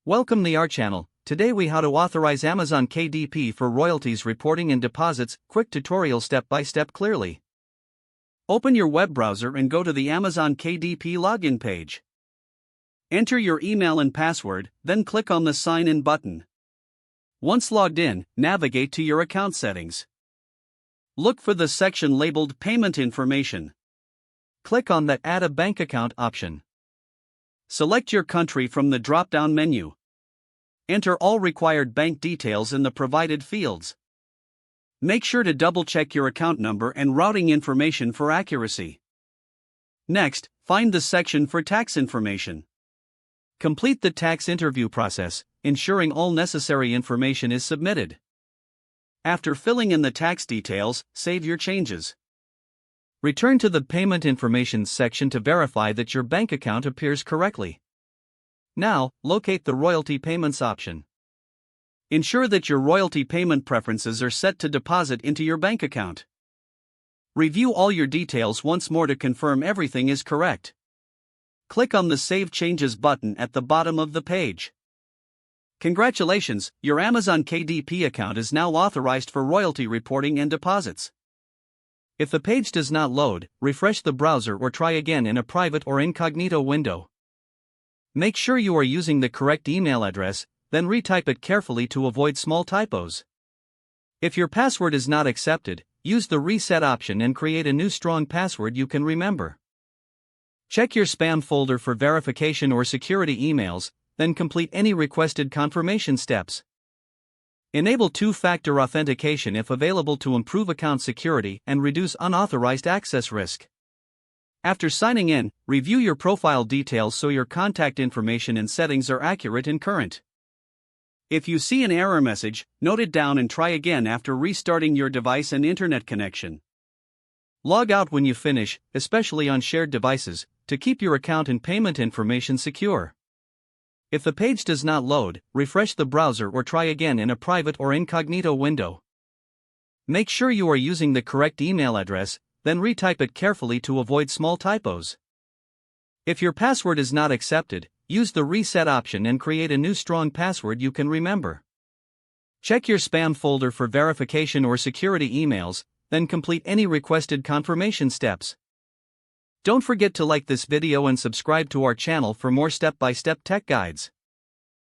Welcome to our channel. Today we how to authorize Amazon KDP for royalties reporting and deposits. Quick tutorial step by step clearly. Open your web browser and go to the Amazon KDP login page. Enter your email and password, then click on the sign in button. Once logged in, navigate to your account settings. Look for the section labeled Payment Information. Click on the Add a Bank Account option. Select your country from the drop-down menu. Enter all required bank details in the provided fields. Make sure to double-check your account number and routing information for accuracy. Next, find the section for tax information. Complete the tax interview process, ensuring all necessary information is submitted. After filling in the tax details, save your changes. Return to the Payment Information section to verify that your bank account appears correctly. Now, locate the Royalty Payments option. Ensure that your royalty payment preferences are set to deposit into your bank account. Review all your details once more to confirm everything is correct. Click on the Save Changes button at the bottom of the page. Congratulations, your Amazon KDP account is now authorized for royalty reporting and deposits. If the page does not load, refresh the browser or try again in a private or incognito window. Make sure you are using the correct email address, then retype it carefully to avoid small typos. If your password is not accepted, use the reset option and create a new strong password you can remember. Check your spam folder for verification or security emails, then complete any requested confirmation steps. Enable two-factor authentication if available to improve account security and reduce unauthorized access risk. After signing in, review your profile details so your contact information and settings are accurate and current. If you see an error message, note it down and try again after restarting your device and internet connection. Log out when you finish, especially on shared devices, to keep your account and payment information secure. If the page does not load, refresh the browser or try again in a private or incognito window. Make sure you are using the correct email address, then retype it carefully to avoid small typos. If your password is not accepted, use the reset option and create a new strong password you can remember. Check your spam folder for verification or security emails, then complete any requested confirmation steps. Don't forget to like this video and subscribe to our channel for more step-by-step tech guides.